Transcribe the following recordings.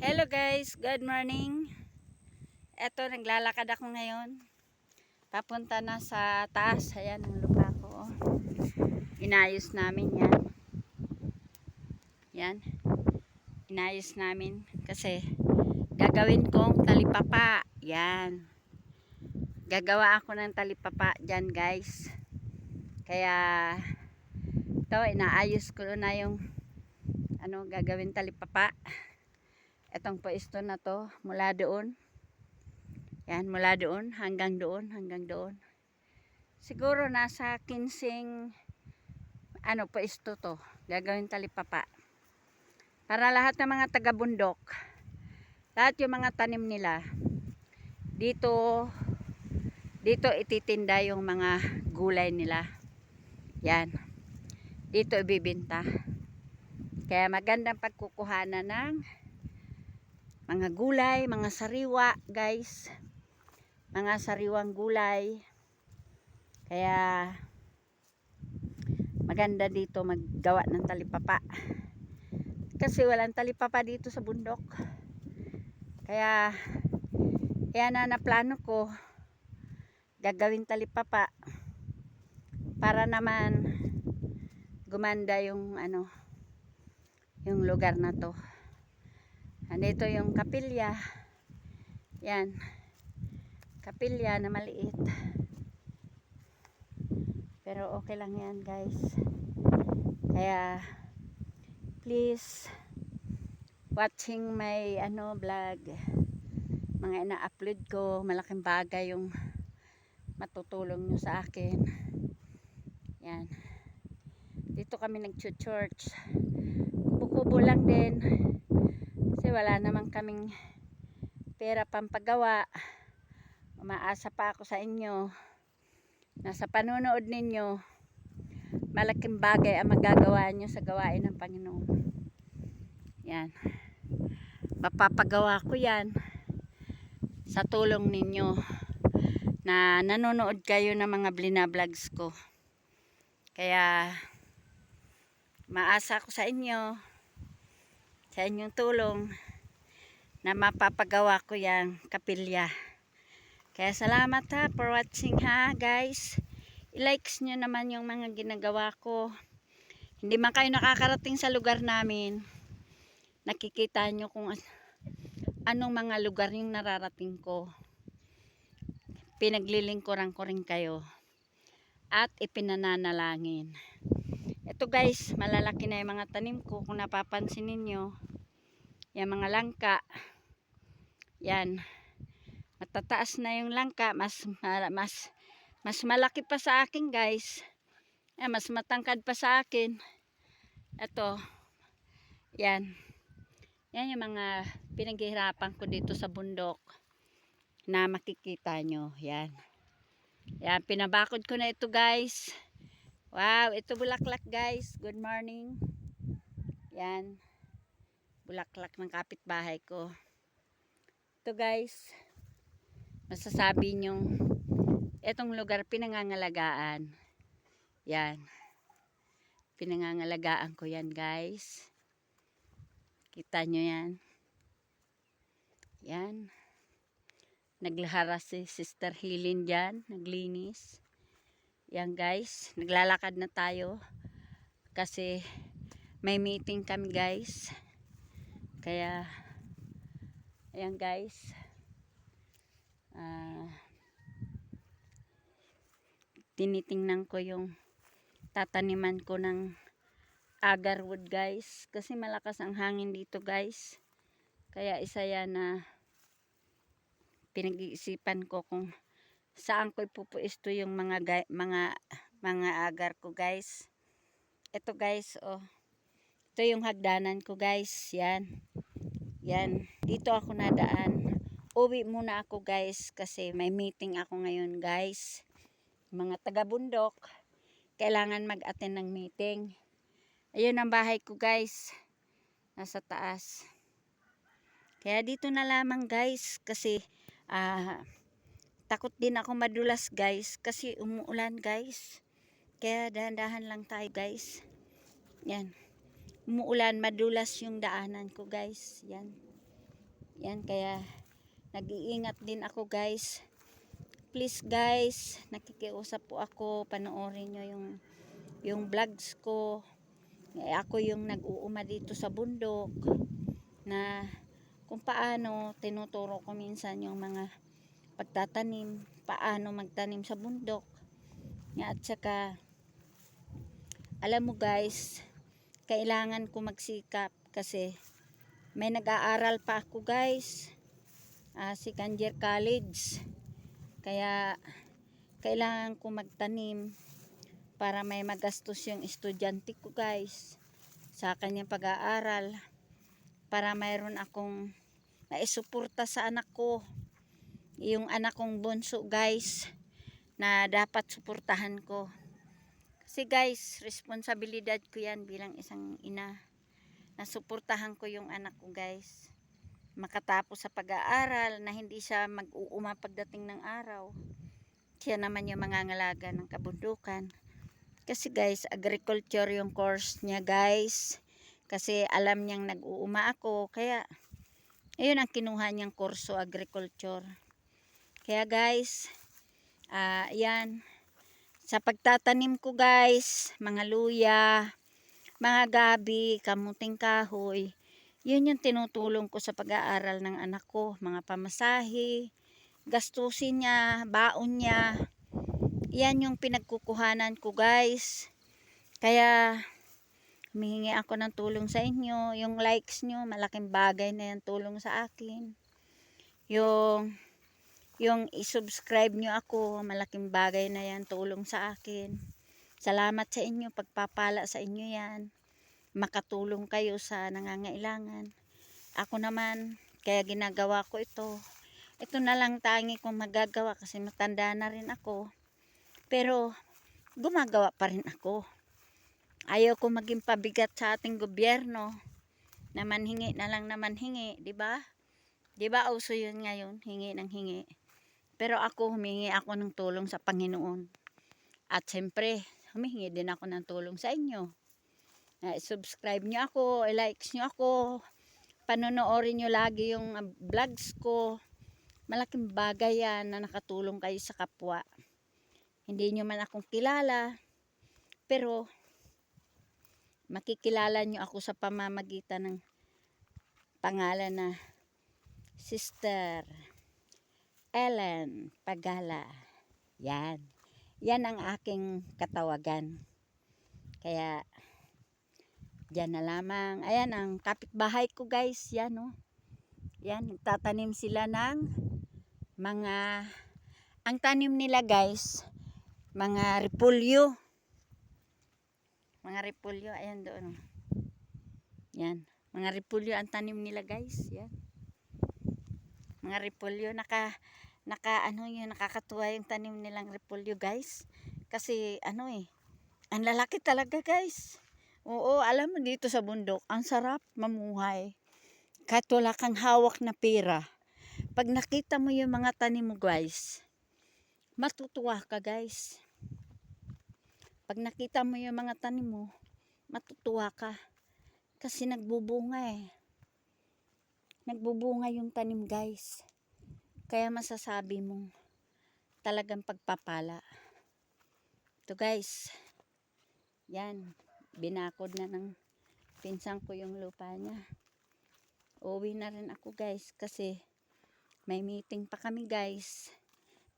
Hello guys, good morning. Eto, naglalakad ako ngayon. Papunta na sa taas. Ayan ang lupa ko. Oh. Inayos namin yan. Yan. Inayos namin kasi gagawin kong talipapa. Yan. Gagawa ako ng talipapa dyan guys. Kaya ito, inaayos ko na yung gagawin talipapa. Etong pwesto na to mula doon. Yan, mula doon hanggang doon, Siguro nasa 15 pwesto to. Gagawin talipapa. Para lahat ng mga taga-bundok, lahat yung mga tanim nila, dito ititinda yung mga gulay nila. Yan. Dito ibibenta. Kaya magandang pagkukuhanan ng mga gulay, mga sariwa, guys. Mga sariwang gulay. Kaya maganda dito maggawa ng talipapa. Kasi walang talipapa dito sa bundok. Kaya yan na plano ko. Gagawin talipapa para naman gumanda yung yung lugar na to. Andito yung kapilya. Yan. Kapilya na maliit. Pero okay lang yan guys. Kaya please watching my vlog. Mga ina-upload ko, malaking bagay yung matutulong nyo sa akin. Yan. Dito kami nag-church. Kubo-kubo lang din. Kasi wala naman kaming pera pampagawa. Umaasa pa ako sa inyo. Nasa panunood ninyo, malaking bagay ang magagawa nyo sa gawain ng Panginoon. Yan. Mapapagawa ko yan sa tulong ninyo na nanonood kayo ng mga blina-vlogs ko. Kaya maasa ko sa inyo, sa inyong tulong, na mapapagawa ko yan kapilya. Kaya salamat ha for watching ha guys. I-likes nyo naman yung mga ginagawa ko. Hindi man kayo nakakarating sa lugar namin, nakikita nyo kung anong mga lugar yung nararating ko. Pinaglilingkuran ko rin kayo. At ipinananalangin. Ito guys, malalaki na yung mga tanim ko. Kung napapansin ninyo, yung mga langka. Yan. Matataas na yung langka, mas malaki pa sa akin guys. Mas matangkad pa sa akin. Ito. Yan. Yan yung mga pinaghihirapan ko dito sa bundok na makikita nyo. Yan. Yan, pinabakod ko na ito guys. Wow, ito bulaklak guys. Good morning. Yan. Bulaklak ng kapitbahay ko. Ito guys. Masasabi nyong etong lugar pinangangalagaan. Yan. Pinangangalagaan ko yan guys. Kita nyo yan. Yan. Naglaharas si Sister Helen dyan. Naglinis. Yan guys. Naglalakad na tayo. Kasi may meeting kami guys. Kaya ayan guys. Tinitingnan ko yung tataniman ko ng agarwood guys. Kasi malakas ang hangin dito guys. Kaya isa yan na pinag-iisipan ko kung saan ko ipupuesto yung mga agar ko guys. Ito guys, oh. Ito yung hagdanan ko guys. Yan. Yan. Dito ako nadaan. Uwi muna ako guys kasi may meeting ako ngayon guys. Mga taga-bundok kailangan mag-attend ng meeting. Ayun ang bahay ko guys. Nasa taas. Kaya dito na lamang guys kasi takot din ako madulas guys kasi umuulan guys. Kaya dahan-dahan lang tayo guys. Yan. Umuulan, madulas yung daanan ko guys. Yan. Yan, kaya nag-iingat din ako guys. Please guys, nakikiusap po ako, panoorin nyo yung vlogs ko. Ako yung nag-uuma dito sa bundok na kung paano tinuturo ko minsan yung mga pagtatanim, paano magtanim sa bundok. At saka alam mo guys, kailangan ko magsikap kasi may nag-aaral pa ako guys, second year college, kaya kailangan ko magtanim para may magastos yung estudyante ko guys sa kanyang pag-aaral, para mayroon akong naisuporta sa anak ko, yung anak kong bunso guys, na dapat suportahan ko. Kasi guys, responsibilidad ko yan bilang isang ina, na suportahan ko yung anak ko guys, makatapos sa pag-aaral, na hindi siya mag-uuma pagdating ng araw. Siya naman yung mangangalaga ng kabundukan. Kasi guys, agriculture yung course niya guys, kasi alam niyang nag-uuma ako, kaya ayun ang kinuha niyang kurso, agriculture. Kaya guys, yan, sa pagtatanim ko guys, mga luya, mga gabi, kamuting kahoy, yun yung tinutulong ko sa pag-aaral ng anak ko, mga pamasahe, gastusin niya, baon niya, yan yung pinagkukuhanan ko guys. Kaya humihingi ako ng tulong sa inyo. Yung likes nyo, malaking bagay na yan tulong sa akin. Yung i-subscribe nyo ako, malaking bagay na yan tulong sa akin. Salamat sa inyo, pagpapala sa inyo yan. Makatulong kayo sa nangangailangan. Ako naman, kaya ginagawa ko ito. Ito na lang tangi kong magagawa kasi matanda na rin ako. Pero gumagawa pa rin ako. Ayaw ko maging pabigat sa ating gobyerno na manhingi na lang na manhingi, di ba? Di ba uso yun ngayon, hingi ng hingi. Pero ako, humingi ako ng tulong sa Panginoon. At siyempre, humingi din ako ng tulong sa inyo. Subscribe nyo ako, likes nyo ako, panonoorin nyo lagi yung vlogs ko. Malaking bagay yan na nakatulong kayo sa kapwa. Hindi nyo man akong kilala, pero makikilala nyo ako sa pamamagitan ng pangalan na Sister Ellen Pagala. Yan. Yan ang aking katawagan. Kaya dyan na lamang. Ayan ang kapitbahay ko guys. Yan o. Yan. Tatanim sila ng mga, ang tanim nila guys, mga repolyo. Mga repolyo. Ayan doon. Yan. Mga repolyo ang tanim nila guys. Yan. Mga repolyo. Nakakatuwa yung tanim nilang repolyo guys. Kasi ang lalaki talaga guys. Oo, alam mo dito sa bundok, ang sarap mamuhay. Kahit wala kang hawak na pera. Pag nakita mo yung mga tanim mo guys, matutuwa ka guys. Pag nakita mo yung mga tanim mo, matutuwa ka. Kasi nagbubunga eh. Nagbubunga yung tanim guys. Kaya masasabi mong talagang pagpapala. Ito guys, yan. Binakod na ng pinsan ko yung lupa niya. Uwi na rin ako guys kasi may meeting pa kami guys.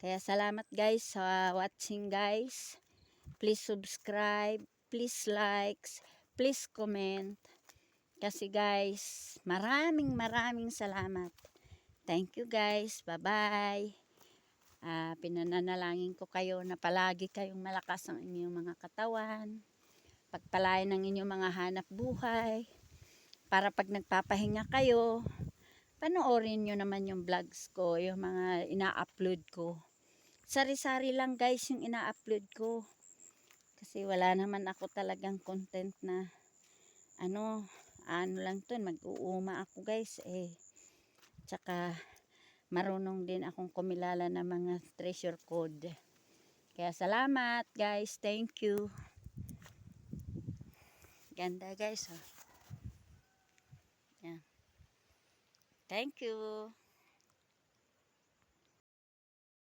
Kaya salamat guys sa watching guys. Please subscribe, please likes, please comment. Kasi guys, maraming salamat. Thank you guys. Bye-bye. Pinananalangin ko kayo na palagi kayong malakas ang inyong mga katawan. Pagpalain ng inyong mga hanap buhay. Para pag nagpapahinga kayo, panoorin nyo naman yung vlogs ko, yung mga ina-upload ko. Sari-sari lang guys yung ina-upload ko. Kasi wala naman ako talagang content na ano lang to, mag-uuma ako guys eh. Tsaka marunong din akong kumilala ng mga treasure code. Kaya salamat guys, thank you. Ganda guys oh. Yan. Thank you.